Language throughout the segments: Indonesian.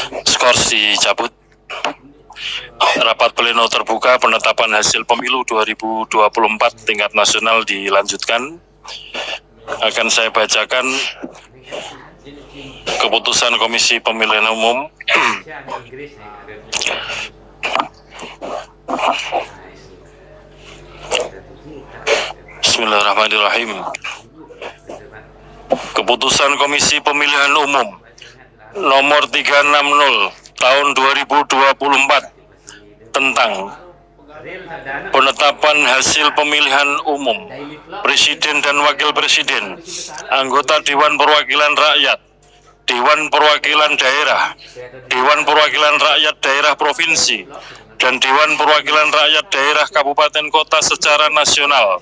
Skors dicabut. Rapat pleno terbuka penetapan hasil pemilu 2024 tingkat nasional dilanjutkan. Akan saya bacakan keputusan Komisi Pemilihan Umum. Bismillahirrahmanirrahim. Keputusan Komisi Pemilihan Umum nomor 360 tahun 2024 tentang penetapan hasil pemilihan umum Presiden dan Wakil Presiden, anggota Dewan Perwakilan Rakyat, Dewan Perwakilan Daerah, Dewan Perwakilan Rakyat Daerah Provinsi, dan Dewan Perwakilan Rakyat Daerah Kabupaten Kota secara nasional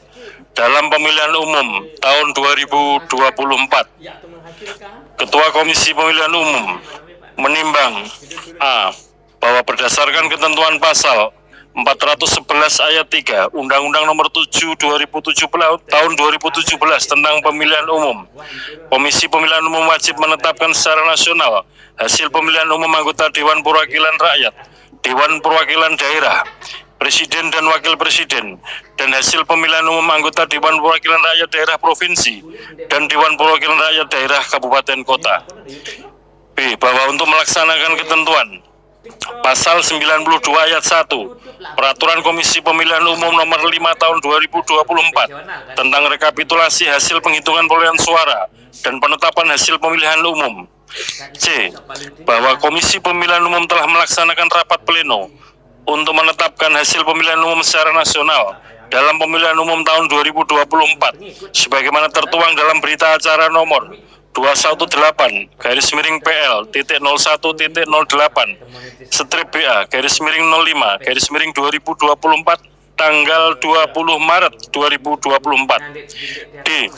dalam pemilihan umum tahun 2024. Ketua Komisi Pemilihan Umum menimbang A. Bahwa berdasarkan ketentuan pasal 411 ayat 3 Undang-Undang Nomor 7 2017 tahun 2017 tentang pemilihan umum, Komisi Pemilihan Umum wajib menetapkan secara nasional hasil pemilihan umum anggota Dewan Perwakilan Rakyat, Dewan Perwakilan Daerah, Presiden dan Wakil Presiden, dan hasil pemilihan umum anggota Dewan Perwakilan Rakyat Daerah Provinsi dan Dewan Perwakilan Rakyat Daerah Kabupaten Kota. B. Bahwa untuk melaksanakan ketentuan Pasal 92 ayat 1 Peraturan Komisi Pemilihan Umum Nomor 5 Tahun 2024 tentang rekapitulasi hasil penghitungan perolehan suara dan penetapan hasil pemilihan umum. C. Bahwa Komisi Pemilihan Umum telah melaksanakan rapat pleno untuk menetapkan hasil pemilihan umum secara nasional dalam pemilihan umum tahun 2024 sebagaimana tertuang dalam berita acara nomor 218-2008/BA/05/2024 tanggal 20 Maret 2024. D.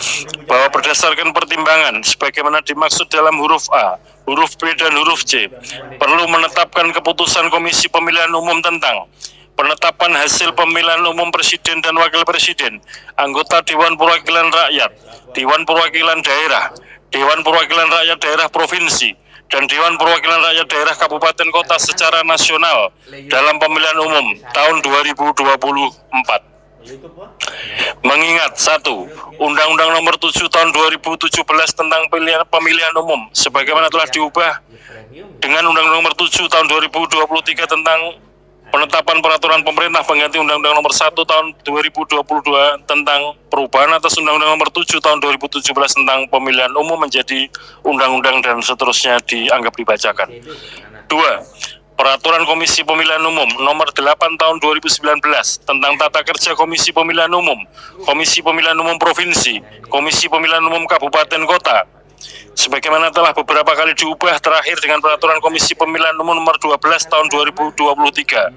Bahwa berdasarkan pertimbangan sebagaimana dimaksud dalam huruf A, huruf B dan huruf C, perlu menetapkan keputusan Komisi Pemilihan Umum tentang penetapan hasil pemilihan umum Presiden dan Wakil Presiden, anggota Dewan Perwakilan Rakyat, Dewan Perwakilan Daerah, Dewan Perwakilan Rakyat Daerah Provinsi, dan Dewan Perwakilan Rakyat Daerah Kabupaten Kota secara nasional dalam pemilihan umum tahun 2024. Mengingat 1. Undang-Undang Nomor 7 Tahun 2017 tentang pemilihan umum sebagaimana telah diubah dengan Undang-Undang Nomor 7 Tahun 2023 tentang penetapan peraturan pemerintah pengganti Undang-Undang Nomor 1 Tahun 2022 tentang perubahan atas Undang-Undang Nomor 7 Tahun 2017 tentang pemilihan umum menjadi undang-undang dan seterusnya dianggap dibacakan. 2. Peraturan Komisi Pemilihan Umum Nomor 8 Tahun 2019 tentang tata kerja Komisi Pemilihan Umum, Komisi Pemilihan Umum Provinsi, Komisi Pemilihan Umum Kabupaten Kota sebagaimana telah beberapa kali diubah terakhir dengan Peraturan Komisi Pemilihan Umum Nomor 12 Tahun 2023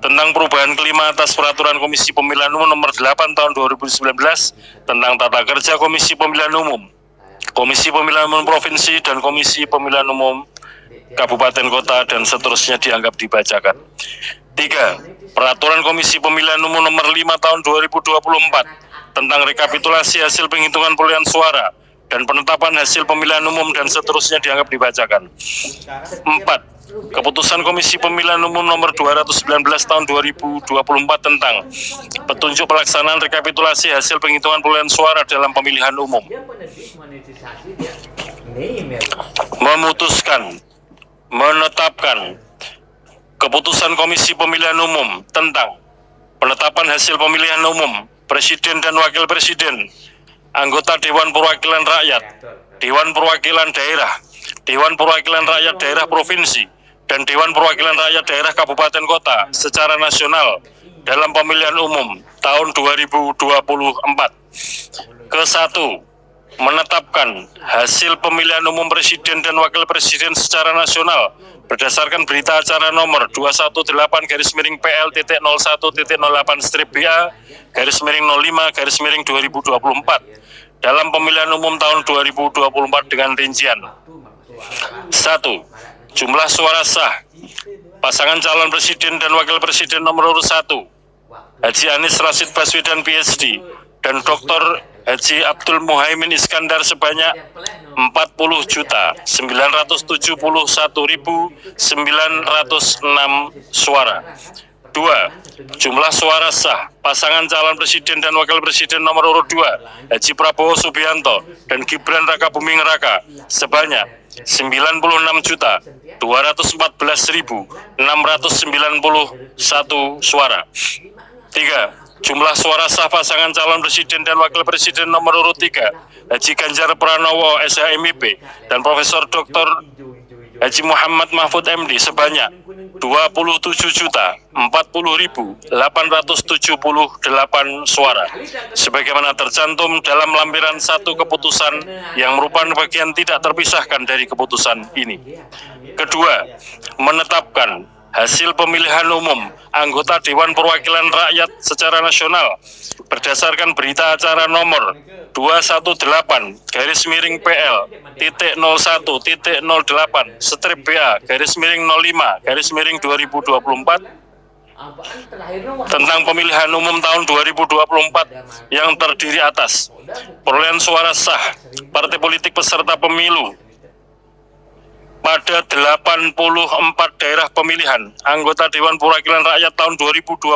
tentang perubahan kelima atas Peraturan Komisi Pemilihan Umum Nomor 8 Tahun 2019 tentang tata kerja Komisi Pemilihan Umum, Komisi Pemilihan Umum Provinsi, dan Komisi Pemilihan Umum Kabupaten Kota dan seterusnya dianggap dibacakan. 3. Peraturan Komisi Pemilihan Umum Nomor 5 Tahun 2024 tentang rekapitulasi hasil penghitungan perolehan suara dan penetapan hasil pemilihan umum dan seterusnya dianggap dibacakan. 4. Keputusan Komisi Pemilihan Umum Nomor 219 Tahun 2024 tentang petunjuk pelaksanaan rekapitulasi hasil penghitungan perolehan suara dalam pemilihan umum. Memutuskan menetapkan keputusan Komisi Pemilihan Umum tentang penetapan hasil pemilihan umum Presiden dan Wakil Presiden, anggota Dewan Perwakilan Rakyat, Dewan Perwakilan Daerah, Dewan Perwakilan Rakyat Daerah Provinsi, dan Dewan Perwakilan Rakyat Daerah Kabupaten Kota secara nasional dalam pemilihan umum tahun 2024. Ke-1. Menetapkan hasil pemilihan umum Presiden dan Wakil Presiden secara nasional berdasarkan berita acara nomor 218-01-08-BA/05/2024 dalam pemilihan umum tahun 2024 dengan rincian: 1. Jumlah suara sah pasangan calon presiden dan wakil presiden nomor urut 1 Haji Anies Rashid Baswedan PhD dan Dr. Haji Abdul Muhaimin Iskandar sebanyak 40.971.906 suara. 2. Jumlah suara sah pasangan calon presiden dan wakil presiden nomor urut 2 Haji Prabowo Subianto dan Gibran Rakabuming Raka sebanyak 96.214.691 suara. 3. Jumlah suara sah pasangan calon presiden dan wakil presiden nomor urut 3 Haji Ganjar Pranowo SHMIP dan Profesor Dr. Haji Muhammad Mahfud MD sebanyak 27.040.878 suara, sebagaimana tercantum dalam lampiran 1 keputusan yang merupakan bagian tidak terpisahkan dari keputusan ini. Kedua, menetapkan hasil pemilihan umum anggota Dewan Perwakilan Rakyat secara nasional berdasarkan berita acara nomor 218-001.08/BA-05/2024 tentang pemilihan umum tahun 2024 yang terdiri atas perolehan suara sah partai politik peserta pemilu pada 84 daerah pemilihan anggota Dewan Perwakilan Rakyat tahun 2024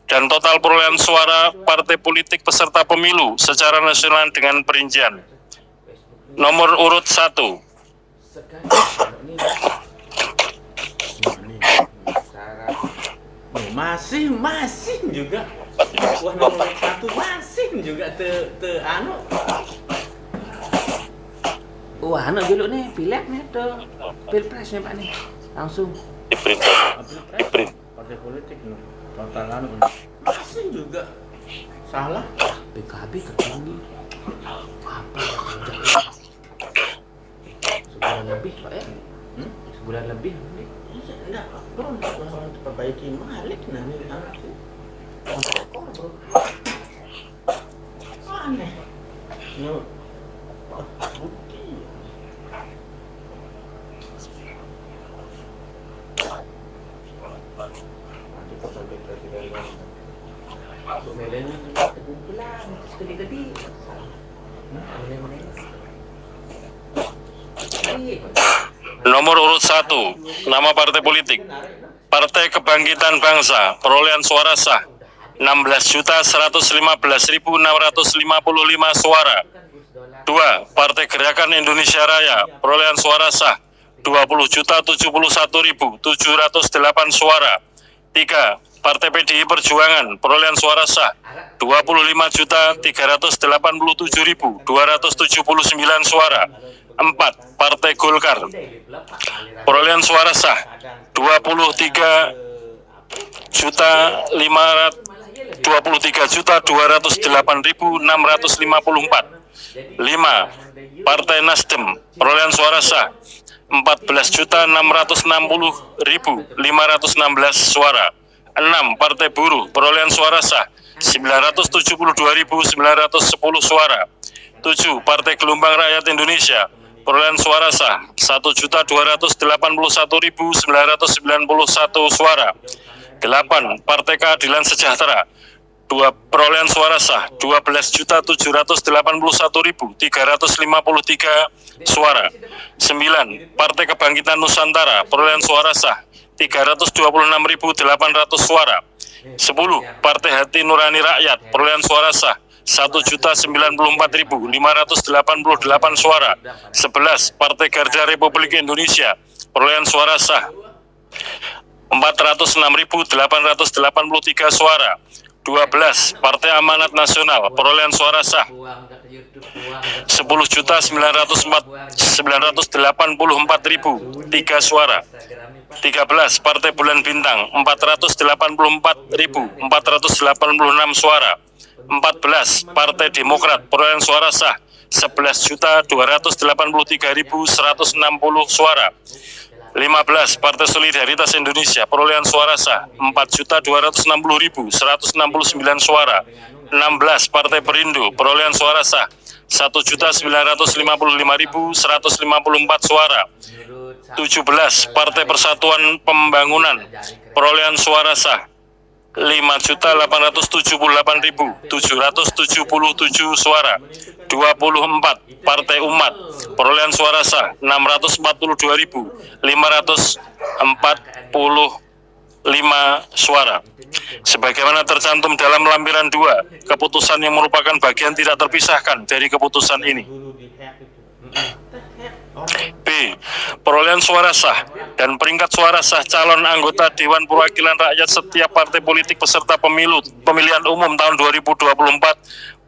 dan total perolehan suara partai politik peserta pemilu secara nasional dengan perincian. Nomor urut 1. Masing juga. Wah, nomor 1 masing juga anu. Wah, anak dulu nih, pilek nih tuh pilpres nih Pak nih, langsung. Iprin. Partai politik nih, total anu masing juga. Salah. PKB tertinggi. Apa? Sebulan lebih Pak ya? Sebulan lebih. Enggak, bro, langsung perbaiki balik nah nih anakku. Bro. Aneh. No. Bukti. Nomor urut 1, nama partai politik Partai Kebangkitan Bangsa, perolehan suara sah 16.115.655 suara. 2. Partai Gerakan Indonesia Raya, perolehan suara sah 20.071.708 suara. 3. Partai PDI Perjuangan, perolehan suara sah 25.387.279 suara. 4. Partai Golkar, perolehan suara sah 23.208.654. 5. Partai Nasdem, perolehan suara sah 14.660.516 suara. 6. Partai Buruh, perolehan suara sah 972.910 suara. 7. Partai Gelombang Rakyat Indonesia, perolehan suara sah 1.281.991 suara. 8. Partai Keadilan Sejahtera, perolehan suara sah 12.781.353 suara. 9. Partai Kebangkitan Nusantara, perolehan suara sah 326.800 suara. 10. Partai Hati Nurani Rakyat, perolehan suara sah 1.094.588 suara. 11. Partai Garda Republik Indonesia, perolehan suara sah 406.883 suara. 12. Partai Amanat Nasional, perolehan suara sah 10.984.003 suara. 13. Partai Bulan Bintang, 484.486 suara. 14. Partai Demokrat, perolehan suara sah 11.283.160 suara. 15. Partai Solidaritas Indonesia, perolehan suara sah 4.260.169 suara. 16. Partai Perindo, perolehan suara sah 1.955.154 suara. 17. Partai Persatuan Pembangunan, perolehan suara sah 5.878.777 suara. 24 Partai Umat, perolehan suara sah 642.545 suara. Sebagaimana tercantum dalam lampiran 2, keputusan yang merupakan bagian tidak terpisahkan dari keputusan ini. B. Perolehan suara sah dan peringkat suara sah calon anggota Dewan Perwakilan Rakyat setiap partai politik peserta pemilihan umum tahun 2024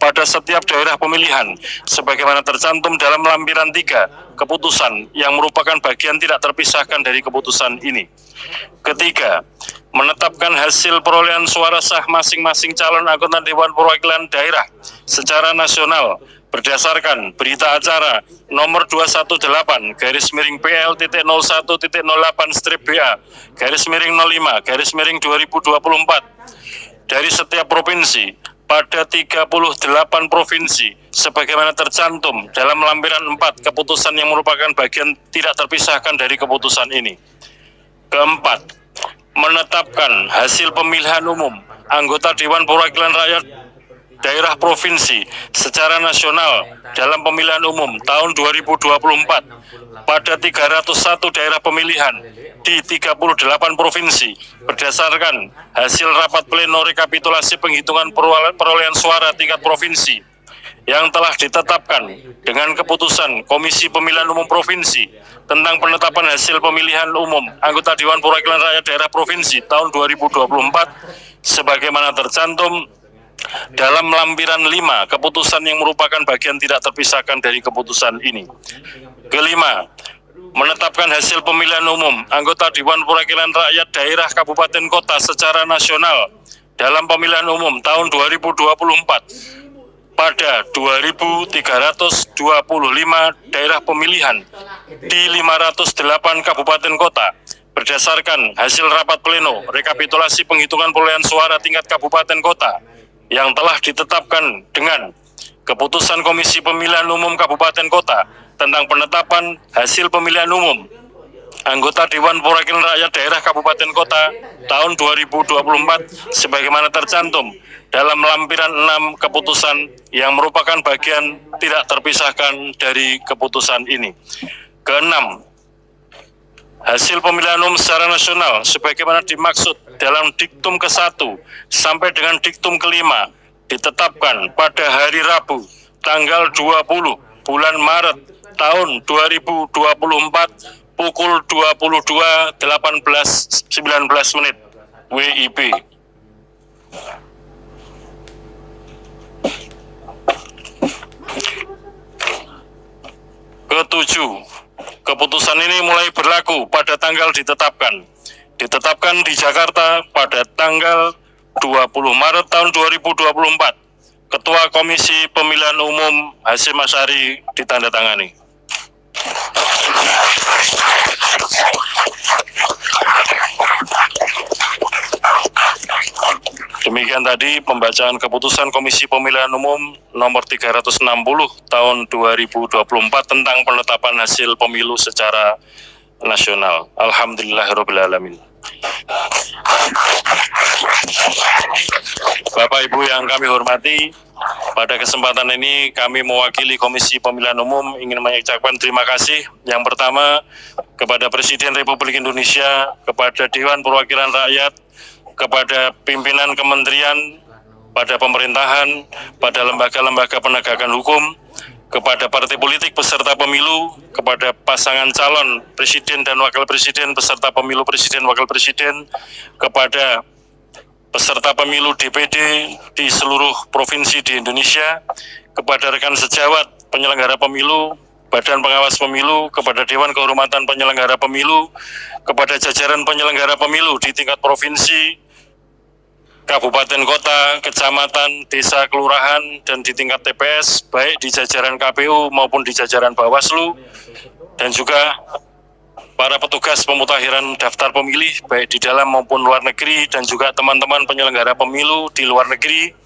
pada setiap daerah pemilihan sebagaimana tercantum dalam lampiran 3 keputusan yang merupakan bagian tidak terpisahkan dari keputusan ini. Ketiga, menetapkan hasil perolehan suara sah masing-masing calon anggota Dewan Perwakilan Daerah secara nasional berdasarkan berita acara nomor 218-PL.01.08-BA/05/2024 dari setiap provinsi pada 38 provinsi sebagaimana tercantum dalam lampiran 4 keputusan yang merupakan bagian tidak terpisahkan dari keputusan ini. Keempat, menetapkan hasil pemilihan umum anggota Dewan Perwakilan Rakyat daerah provinsi secara nasional dalam pemilihan umum tahun 2024 pada 301 daerah pemilihan di 38 provinsi berdasarkan hasil rapat pleno rekapitulasi penghitungan perolehan suara tingkat provinsi yang telah ditetapkan dengan keputusan Komisi Pemilihan Umum Provinsi tentang penetapan hasil pemilihan umum anggota Dewan Perwakilan Rakyat Daerah Provinsi tahun 2024 sebagaimana tercantum dalam lampiran 5 keputusan yang merupakan bagian tidak terpisahkan dari keputusan ini. Kelima, menetapkan hasil pemilihan umum anggota Dewan Perwakilan Rakyat Daerah Kabupaten Kota secara nasional dalam pemilihan umum tahun 2024 pada 2.325 daerah pemilihan di 508 kabupaten kota berdasarkan hasil rapat pleno rekapitulasi penghitungan perolehan suara tingkat kabupaten kota yang telah ditetapkan dengan keputusan Komisi Pemilihan Umum Kabupaten Kota tentang penetapan hasil pemilihan umum anggota Dewan Perwakilan Rakyat Daerah Kabupaten Kota tahun 2024 sebagaimana tercantum dalam lampiran 6 keputusan yang merupakan bagian tidak terpisahkan dari keputusan ini. Keenam, hasil pemilihan umum secara nasional sebagaimana dimaksud dalam diktum ke-1 sampai dengan diktum ke-5 ditetapkan pada hari Rabu tanggal 20 bulan Maret tahun 2024 pukul 22.18.19 WIB. Ketujuh, keputusan ini mulai berlaku pada tanggal ditetapkan di Jakarta pada tanggal 20 Maret tahun 2024. Ketua Komisi Pemilihan Umum Hasyim Asyari ditandatangani. Demikian tadi pembacaan keputusan Komisi Pemilihan Umum nomor 360 tahun 2024 tentang penetapan hasil pemilu secara nasional. Alhamdulillahirrahmanirrahim. Bapak Ibu yang kami hormati, pada kesempatan ini kami mewakili Komisi Pemilihan Umum ingin mengucapkan terima kasih yang pertama kepada Presiden Republik Indonesia, kepada Dewan Perwakilan Rakyat, kepada pimpinan kementerian, pada pemerintahan, pada lembaga-lembaga penegakan hukum, kepada partai politik peserta pemilu, kepada pasangan calon presiden dan wakil presiden peserta pemilu presiden wakil presiden, kepada peserta pemilu DPD di seluruh provinsi di Indonesia, kepada rekan sejawat penyelenggara pemilu, Badan Pengawas Pemilu, kepada Dewan Kehormatan Penyelenggara Pemilu, kepada jajaran penyelenggara pemilu di tingkat provinsi, kabupaten kota, kecamatan, desa, kelurahan, dan di tingkat TPS, baik di jajaran KPU maupun di jajaran Bawaslu, dan juga para petugas pemutakhiran daftar pemilih, baik di dalam maupun luar negeri, dan juga teman-teman penyelenggara pemilu di luar negeri.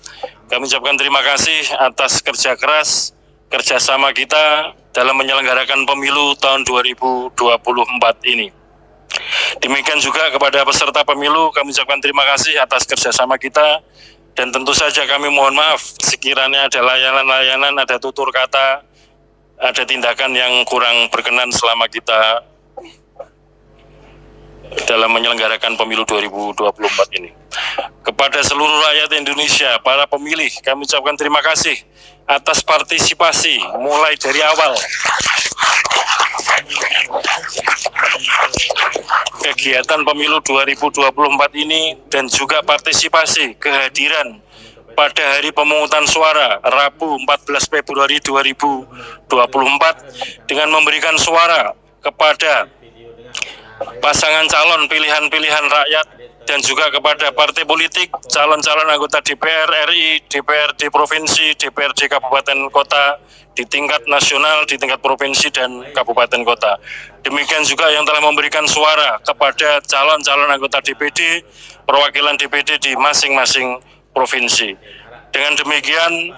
Kami ucapkan terima kasih atas kerja keras, kerjasama kita dalam menyelenggarakan pemilu tahun 2024 ini. Demikian juga kepada peserta pemilu, kami ucapkan terima kasih atas kerjasama kita, dan tentu saja kami mohon maaf sekiranya ada layanan-layanan, ada tutur kata, ada tindakan yang kurang berkenan selama kita dalam menyelenggarakan pemilu 2024 ini. Kepada seluruh rakyat Indonesia, para pemilih, kami ucapkan terima kasih atas partisipasi mulai dari awal kegiatan pemilu 2024 ini, dan juga partisipasi kehadiran pada hari pemungutan suara Rabu 14 Februari 2024 dengan memberikan suara kepada pasangan calon pilihan-pilihan rakyat, dan juga kepada partai politik, calon-calon anggota DPR RI, DPRD provinsi, DPRD kabupaten kota, di tingkat nasional, di tingkat provinsi dan kabupaten kota. Demikian juga yang telah memberikan suara kepada calon-calon anggota DPD, perwakilan DPD di masing-masing provinsi. Dengan demikian,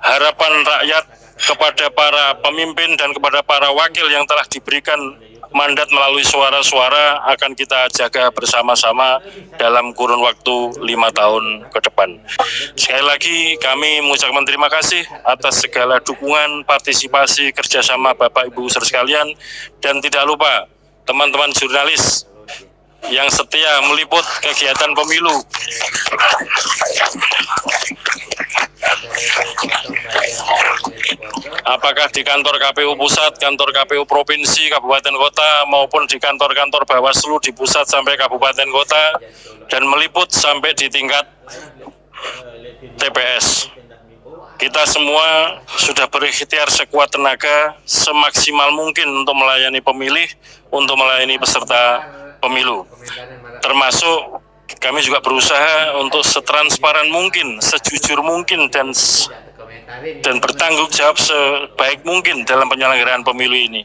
harapan rakyat kepada para pemimpin dan kepada para wakil yang telah diberikan mandat melalui suara-suara akan kita jaga bersama-sama dalam kurun waktu 5 tahun ke depan. Sekali lagi kami mengucapkan terima kasih atas segala dukungan, partisipasi, kerjasama Bapak Ibu saudara sekalian, dan tidak lupa teman-teman jurnalis yang setia meliput kegiatan pemilu. Apakah di kantor KPU pusat, kantor KPU provinsi, kabupaten kota, maupun di kantor-kantor Bawaslu di pusat sampai kabupaten kota, dan meliput sampai di tingkat TPS. Kita semua sudah berikhtiar sekuat tenaga, semaksimal mungkin untuk melayani pemilih, untuk melayani peserta pemilu. Termasuk kami juga berusaha untuk setransparan mungkin, sejujur mungkin, dan bertanggung jawab sebaik mungkin dalam penyelenggaraan pemilu ini.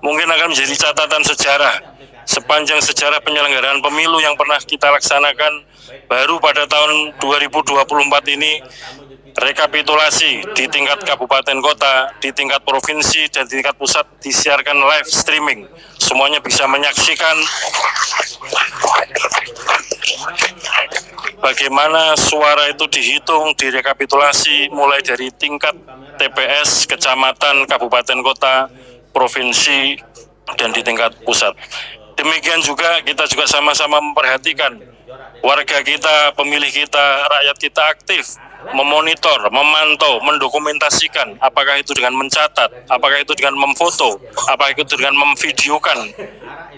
Mungkin akan menjadi catatan sejarah sepanjang sejarah penyelenggaraan pemilu yang pernah kita laksanakan. Baru pada tahun 2024 ini rekapitulasi di tingkat kabupaten kota, di tingkat provinsi, dan di tingkat pusat disiarkan live streaming. Semuanya bisa menyaksikan bagaimana suara itu dihitung, direkapitulasi mulai dari tingkat TPS, kecamatan, kabupaten kota, provinsi, dan di tingkat pusat. Demikian juga kita juga sama-sama memperhatikan warga kita, pemilih kita, rakyat kita aktif memonitor, memantau, mendokumentasikan, apakah itu dengan mencatat, apakah itu dengan memfoto, apakah itu dengan memvideokan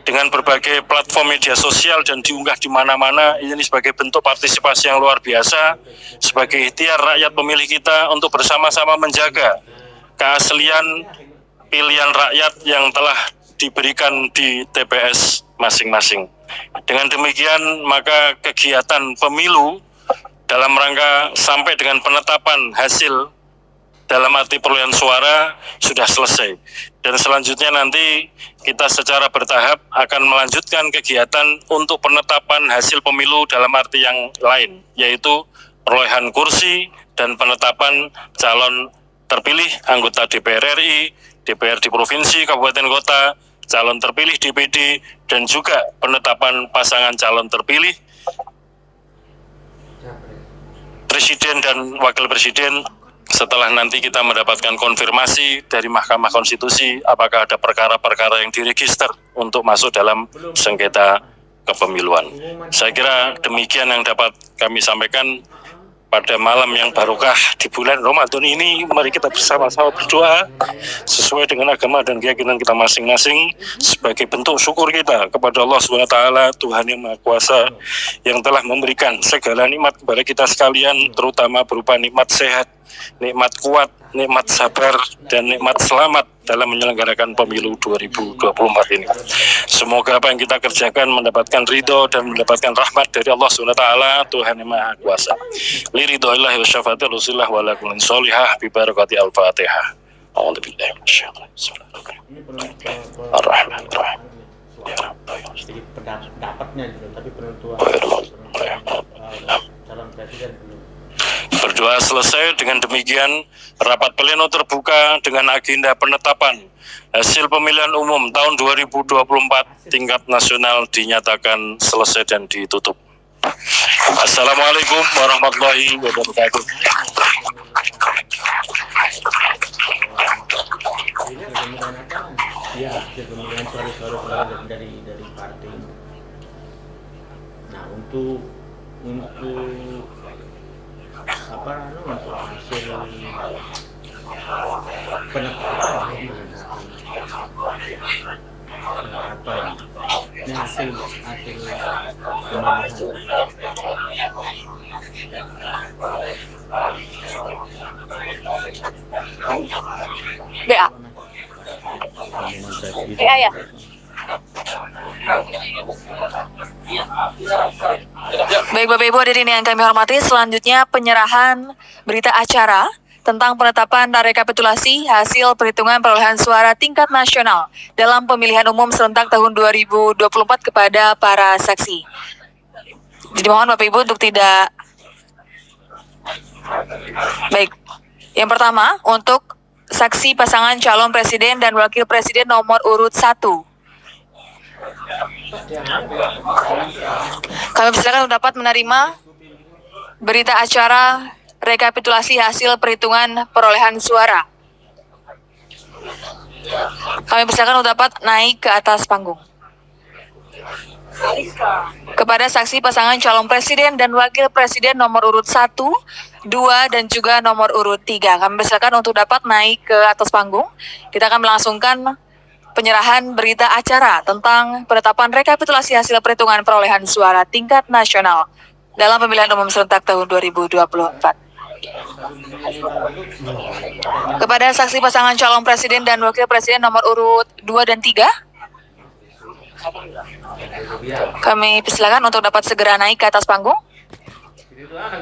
dengan berbagai platform media sosial dan diunggah di mana-mana. Ini sebagai bentuk partisipasi yang luar biasa, sebagai ikhtiar rakyat pemilih kita untuk bersama-sama menjaga keaslian pilihan rakyat yang telah diberikan di TPS masing-masing. Dengan demikian, maka kegiatan pemilu dalam rangka sampai dengan penetapan hasil dalam arti perolehan suara sudah selesai. Dan selanjutnya nanti kita secara bertahap akan melanjutkan kegiatan untuk penetapan hasil pemilu dalam arti yang lain, yaitu perolehan kursi dan penetapan calon terpilih anggota DPR RI, DPRD provinsi, kabupaten kota, calon terpilih DPD, dan juga penetapan pasangan calon terpilih Presiden dan Wakil Presiden setelah nanti kita mendapatkan konfirmasi dari Mahkamah Konstitusi apakah ada perkara-perkara yang diregister untuk masuk dalam sengketa kepemiluan. Saya kira demikian yang dapat kami sampaikan pada malam yang barokah di bulan Ramadan ini. Mari kita bersama-sama berdoa sesuai dengan agama dan keyakinan kita masing-masing sebagai bentuk syukur kita kepada Allah SWT, Tuhan yang Maha Kuasa, yang telah memberikan segala nikmat kepada kita sekalian, terutama berupa nikmat sehat, nikmat kuat, nikmat sabar, dan nikmat selamat dalam menyelenggarakan pemilu 2024 ini. Semoga apa yang kita kerjakan mendapatkan ridho dan mendapatkan rahmat dari Allah SWT, Tuhan yang Maha Kuasa. Liridhoillahi wa syafati Rasulullah wa lakulin sholihah bi barakati al-Fatihah. A'udzubillahi minasyaitonir rajim. Ar-Rahmanir-Rahim. Ya Rabb. Jadi pendapatnya gitu, tapi penentuan calon presiden belum. Berdoa Doa selesai. Dengan demikian, rapat pleno terbuka dengan agenda penetapan hasil pemilihan umum tahun 2024 tingkat nasional dinyatakan selesai dan ditutup. Assalamualaikum warahmatullahi wabarakatuh. Ini pemilihan apa? Ya, hasil pemilihan suara-suara dari partai. Nah, untuk apa untuk hasil penetapan apa ini hasil BA. BA ya? Baik Bapak Ibu hadirin yang kami hormati, selanjutnya penyerahan berita acara tentang penetapan dan rekapitulasi hasil perhitungan perolehan suara tingkat nasional dalam pemilihan umum serentak tahun 2024 kepada para saksi. Jadi mohon Bapak Ibu untuk tidak... Baik, yang pertama untuk saksi pasangan calon presiden dan wakil presiden nomor urut 1. Kami persilakan untuk dapat menerima berita acara rekapitulasi hasil perhitungan perolehan suara. Kami persilakan untuk dapat naik ke atas panggung. Kepada saksi pasangan calon presiden dan wakil presiden nomor urut 1, 2, dan juga nomor urut 3. Kami persilakan untuk dapat naik ke atas panggung. Kita akan melangsungkan penyerahan berita acara tentang penetapan rekapitulasi hasil perhitungan perolehan suara tingkat nasional dalam pemilihan umum serentak tahun 2024. Kepada saksi pasangan calon presiden dan wakil presiden nomor urut 2 dan 3, kami persilakan untuk dapat segera naik ke atas panggung.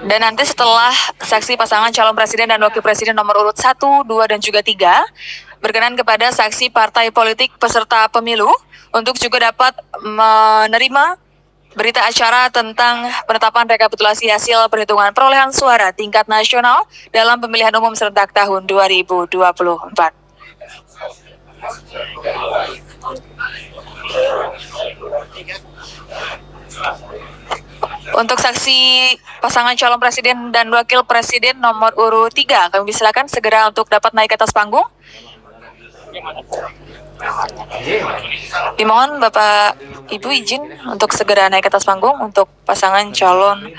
Dan nanti setelah saksi pasangan calon presiden dan wakil presiden nomor urut 1, 2, dan juga 3, berkenan kepada saksi partai politik peserta pemilu untuk juga dapat menerima berita acara tentang penetapan rekapitulasi hasil perhitungan perolehan suara tingkat nasional dalam pemilihan umum serentak tahun 2024. Untuk saksi pasangan calon presiden dan wakil presiden nomor urut 3, kami silakan segera untuk dapat naik ke atas panggung. Dimohon Bapak Ibu izin untuk segera naik ke atas panggung untuk pasangan calon,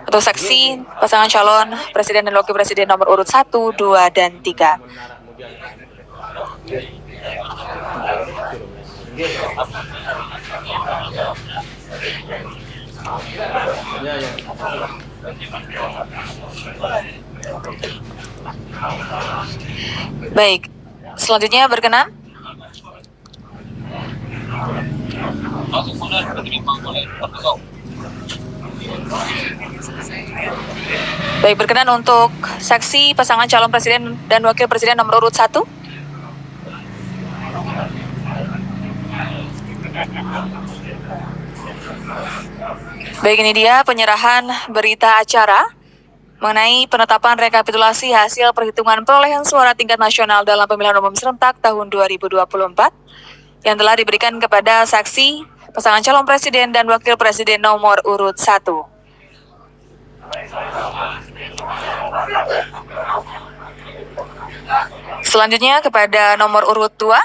untuk saksi pasangan calon presiden dan wakil presiden nomor urut 1, 2, dan 3. Baik, selanjutnya berkenan. Baik, berkenan untuk saksi pasangan calon presiden dan wakil presiden nomor urut 1. Baik, ini dia penyerahan berita acara mengenai penetapan rekapitulasi hasil perhitungan perolehan suara tingkat nasional dalam pemilihan umum serentak tahun 2024 yang telah diberikan kepada saksi pasangan calon presiden dan wakil presiden nomor urut 1. Selanjutnya kepada nomor urut 2.